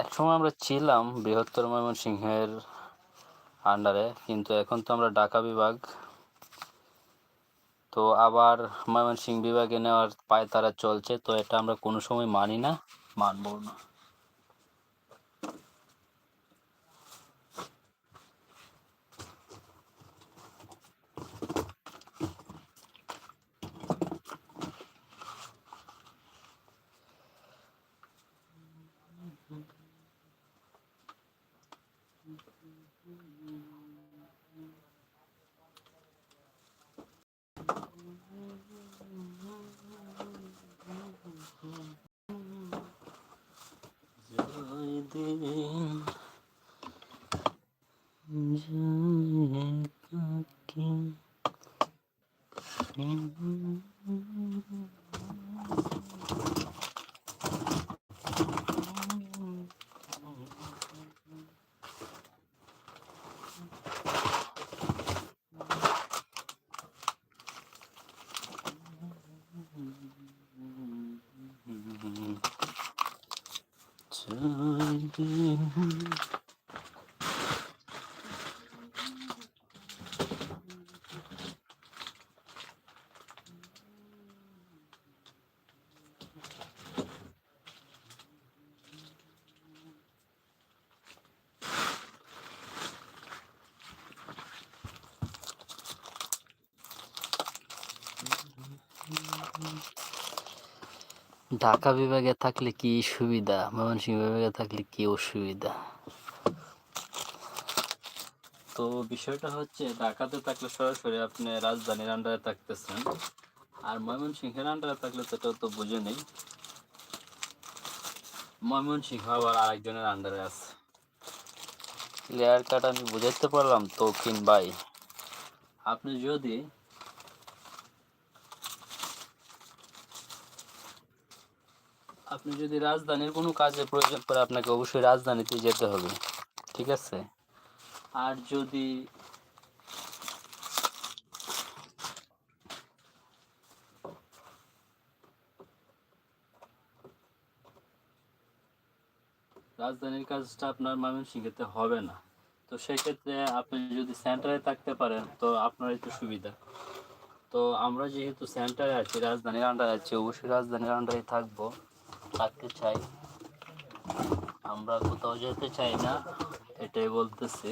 একসময় আমরা ছিলাম বৃহত্তর ময়মনসিংহের আন্ডারে, কিন্তু এখন তো আমরা ঢাকা বিভাগ, তো আবার ময়মনসিংহ বিভাগে নেওয়ার পায়তারা চলছে। তো এটা আমরা কোনো সময় মানি না, মানবো না। ঢাকা বিভাগে থাকলে কি সুবিধা, ময়মনসিংহ বিভাগে থাকলে কি অসুবিধা? তো বিষয়টা হচ্ছে, ঢাকাতে থাকলে সরাসরি আপনি রাজধানীর আন্ডারে থাকতেছেন, আর ময়মনসিংহের আন্ডারে থাকলে তো এটা তো বুঝে নেই, ময়মনসিংহ আবার আরেকজনের আন্ডারে আছে। ক্লিয়ার কাট আমি বুঝাইতে পারলাম তৌকিন ভাই? আপনি যদি রাজধানীর কোনো কাজে প্রয়োজন পড়ে, আপনাকে অবশ্যই রাজধানীতে যেতে হবে, ঠিক আছে? আর যদি রাজধানীর কাজটা আপনার ময়মনসিংহেতে হবে না, তো সেক্ষেত্রে আপনি যদি সেন্টারে থাকতে পারেন তো আপনারই তো সুবিধা। তো আমরা যেহেতু সেন্টারে আছি, রাজধানীর আন্ডারে আছি, অবশ্যই রাজধানীর আন্ডারে থাকতে চাই। আমরা কোথাও যেতে চাই না, এটাই বলতেছি।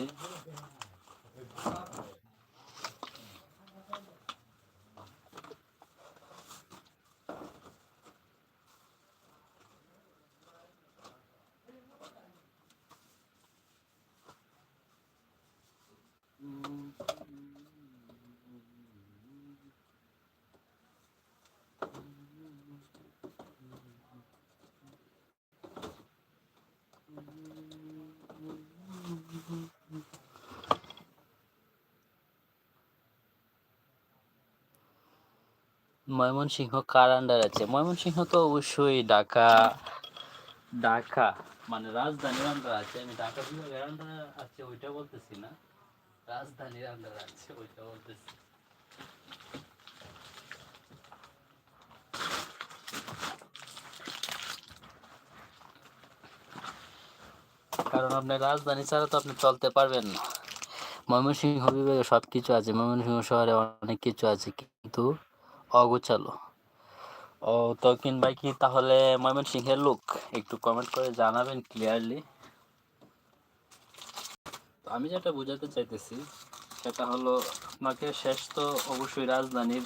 ময়মনসিংহ কার আন্ডার আছে? ময়মনসিংহ তো অবশ্যই ঢাকা, ঢাকা মানে রাজধানীর আন্ডার আছে। আমি ঢাকা বিভাগের আন্ডার আছে ওইটা বলতেছি না, রাজধানীর আন্ডার আছে ওইটা বলতেছি। কারণ আপনার রাজধানী ছাড়া তো আপনি চলতে পারবেন না। ময়মনসিংহ বিভাগে সব কিছু আছে, ময়মনসিংহ শহরে অনেক কিছু আছে, কিন্তু অগোছালো। ও তকিন ভাই কি তাহলে ময়মনসিংহের লোক? একটু কমেন্ট করে জানাবেন ক্লিয়ারলি। আমি যেটা বোঝাতে চাইতেছি সেটা হলো, আপনাকে শেষ তো অবশ্যই রাজধানীর,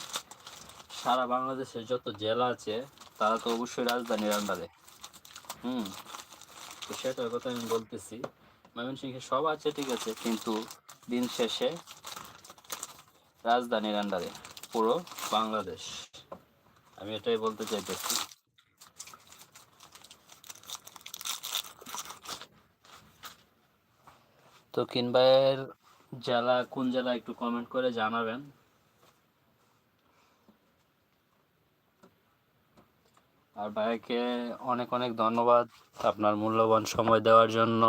সারা বাংলাদেশের যত জেলা আছে তারা তো অবশ্যই রাজধানীর আন্ডারে। তো সেটার কথা আমি বলতেছি, ময়মনসিংহে সব আছে ঠিক আছে, কিন্তু দিন শেষে রাজধানীর আন্ডারে পুরো বাংলাদেশ, আমি এটাই বলতে চাইতেছি। তো কিনবাইয়ের জেলা কোন জেলা একটু কমেন্ট করে জানাবেন। আর ভাইকে অনেক অনেক ধন্যবাদ আপনার মূল্যবান সময় দেওয়ার জন্য।